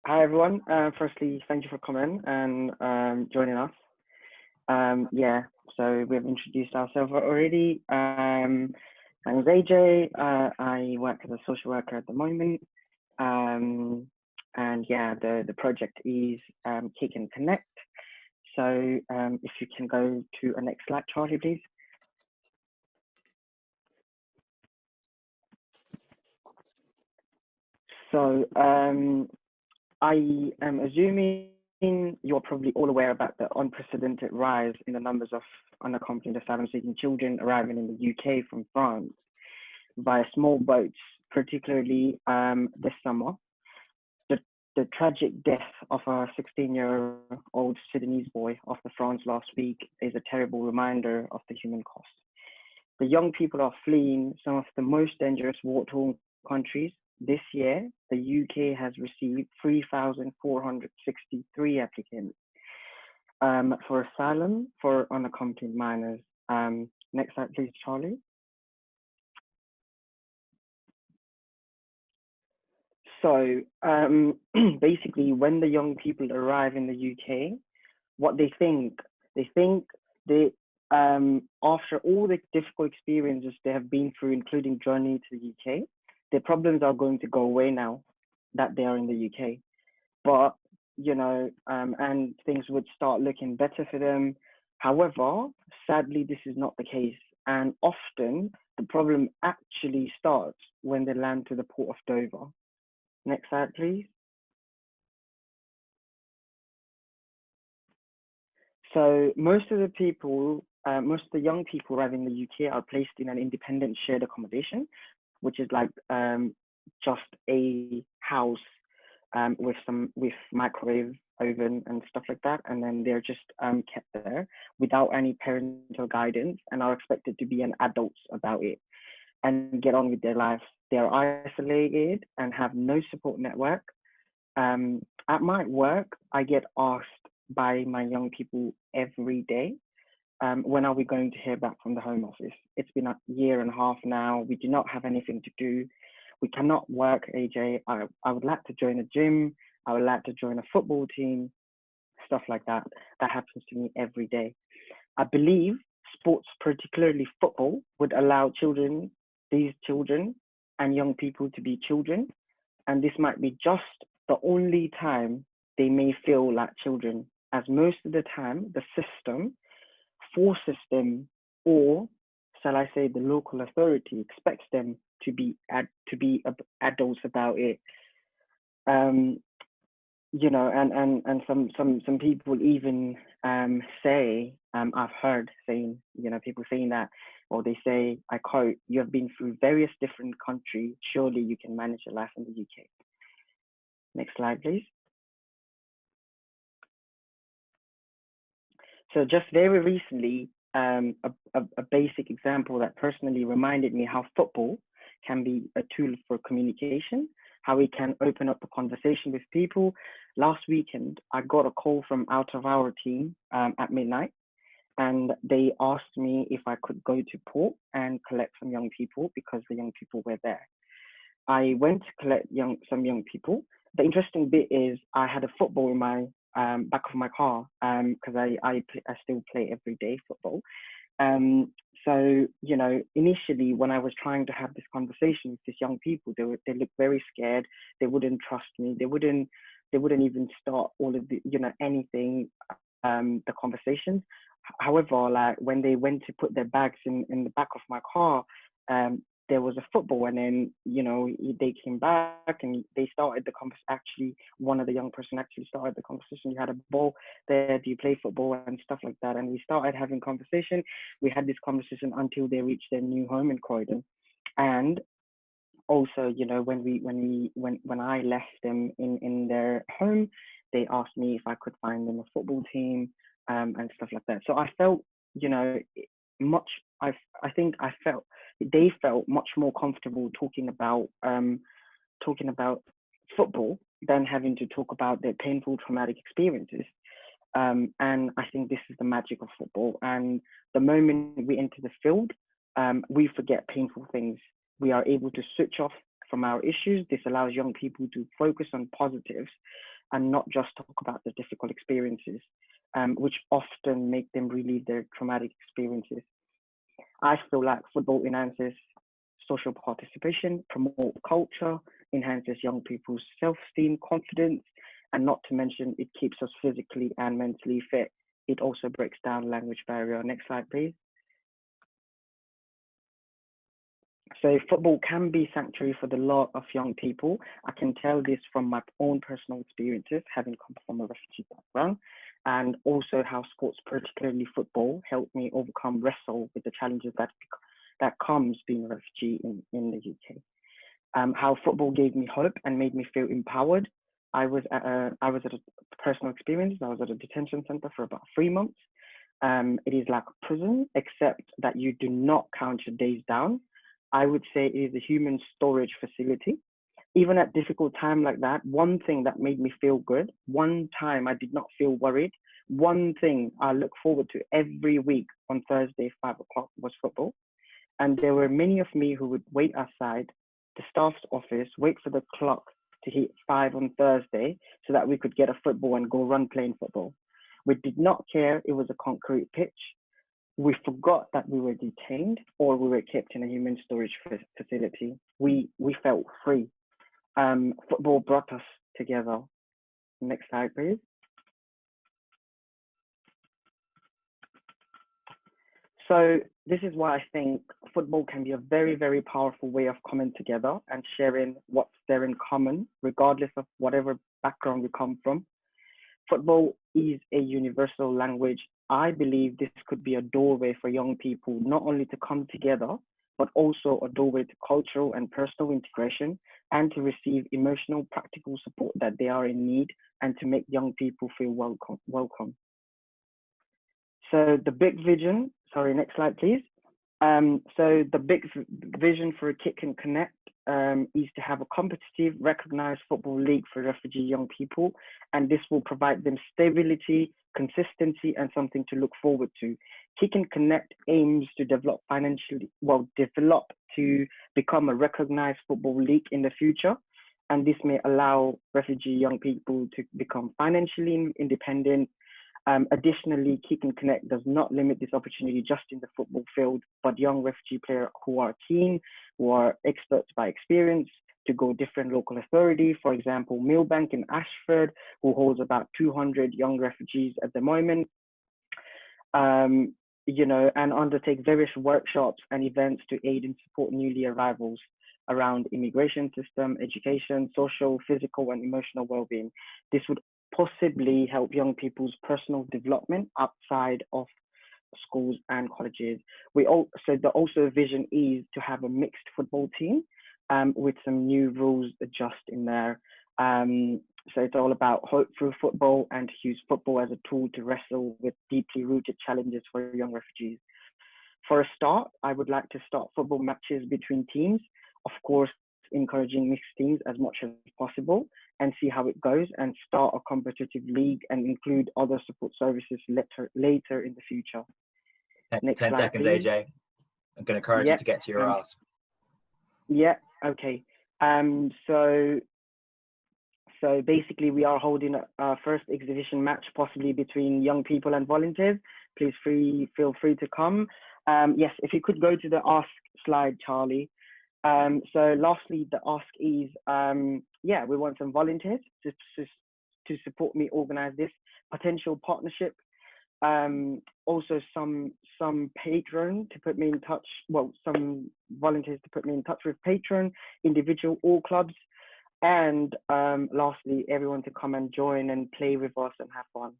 Hi everyone. Firstly, thank you for coming and joining us. Yeah, so we've introduced ourselves already. My name is AJ. I work as a social worker at the moment. Um, and yeah, the project is Kick and Connect. So if you can go to a next slide, Charlie, please. So I am assuming you're probably all aware about the unprecedented rise in the numbers of unaccompanied asylum-seeking children arriving in the UK from France via small boats, particularly this summer. The, the tragic death of a 16-year-old Sudanese boy off the France last week is a terrible reminder of the human cost. The young people are fleeing some of the most dangerous war-torn countries. This year, the UK has received 3,463 applicants for asylum for unaccompanied minors. Next slide, please, Charlie. So basically, when the young people arrive in the UK, what they think they after all the difficult experiences they have been through, including journey to the UK, their problems are going to go away now that they are in the UK. But and things would start looking better for them. However, sadly, this is not the case, and often the problem actually starts when they land to the port of Dover. Next slide, please. So most of the young people arriving in the UK are placed in an independent shared accommodation, which is like just a house with microwave oven and stuff like that, and then they're just kept there without any parental guidance and are expected to be an adults about it and get on with their lives. They are isolated and have no support network. At my work, I get asked by my young people every day, when are we going to hear back from the Home Office? It's been a year and a half now. We do not have anything to do. We cannot work, AJ. I would like to join a gym. I would like to join a football team, stuff like that. That happens to me every day. I believe sports, particularly football, would allow these children and young people to be children. And this might be just the only time they may feel like children, as most of the time the system forces them, or shall I say, the local authority expects them to be adults about it. Um, and some people even say, I've heard saying, people saying that, or they say, I quote, "You have been through various different countries. Surely you can manage your life in the UK." Next slide, please. So just very recently, a basic example that personally reminded me how football can be a tool for communication, how we can open up a conversation with people. Last weekend, I got a call from out of our team at midnight, and they asked me if I could go to port and collect some young people because the young people were there. I went to collect some young people. The interesting bit is I had a football in my back of my car because I still play every day football. Um, so initially when I was trying to have this conversation with these young people, they looked very scared. They wouldn't trust me. They wouldn't even start all of the anything the conversations. However, like when they went to put their bags in the back of my car, there was a football, and then they came back and they started the conversation. Actually, one of the young person actually started the conversation. You had a ball there, do you play football and stuff like that? And we started having conversation. We had this conversation until they reached their new home in Croydon. And also, when I left them in their home, they asked me if I could find them a football team, and stuff like that. So I felt, you know, much. I think I felt they felt much more comfortable talking about football than having to talk about their painful traumatic experiences. And I think this is the magic of football. And the moment we enter the field, we forget painful things. We are able to switch off from our issues. This allows young people to focus on positives. and not just talk about the difficult experiences, which often make them relive their traumatic experiences. I feel like football enhances social participation, promote culture, enhances young people's self-esteem, confidence, and not to mention it keeps us physically and mentally fit. It also breaks down language barrier. Next slide, please. So football can be sanctuary for the lot of young people. I can tell this from my own personal experiences, having come from a refugee background, and also how sports, particularly football, helped me wrestle with the challenges that comes being a refugee in the UK. How football gave me hope and made me feel empowered. I was at a personal experience. I was at a detention center for about 3 months. It is like a prison, except that you do not count your days down. I would say it is a human storage facility. Even at difficult time like that, one thing that made me feel good, one time I did not feel worried, one thing I look forward to every week on Thursday, 5 o'clock was football. And there were many of me who would wait outside the staff's office, wait for the clock to hit 5 on Thursday so that we could get a football and go run playing football. We did not care it was a concrete pitch. We forgot that we were detained or we were kept in a human storage facility. We felt free. Football brought us together. Next slide, please. So this is why I think football can be a very, very powerful way of coming together and sharing what's there in common, regardless of whatever background we come from. Football is a universal language. I believe this could be a doorway for young people, not only to come together, but also a doorway to cultural and personal integration and to receive emotional, practical support that they are in need and to make young people feel welcome. So the big vision, sorry, next slide, please. So the big vision for Kick and Connect is to have a competitive, recognized football league for refugee young people, and this will provide them stability, consistency, and something to look forward to. Kick and Connect aims to develop to become a recognized football league in the future, and this may allow refugee young people to become financially independent. Additionally, Kick and Connect does not limit this opportunity just in the football field, but young refugee players who are keen, who are experts by experience, to go different local authority, for example, Millbank in Ashford, who holds about 200 young refugees at the moment, and undertake various workshops and events to aid and support newly arrivals around immigration system, education, social, physical, and emotional well-being. This would possibly help young people's personal development outside of schools and colleges. The vision is to have a mixed football team with some new rules just in there. So it's all about hope through football and to use football as a tool to wrestle with deeply rooted challenges for young refugees. For a start, I would like to start football matches between teams, of course, encouraging mixed teams as much as possible and see how it goes, and start a competitive league and include other support services later in the future. 10 seconds, please. AJ. I'm going to encourage you to get to your ask. Yeah, okay. So basically we are holding our first exhibition match, possibly between young people and volunteers. Please feel free to come. Yes, if you could go to the ask slide, Charlie. So lastly, the ask is, we want some volunteers to support me organize this potential partnership. Also some patron to put me in touch, some volunteers to put me in touch with patron, individual or clubs. And lastly, everyone to come and join and play with us and have fun.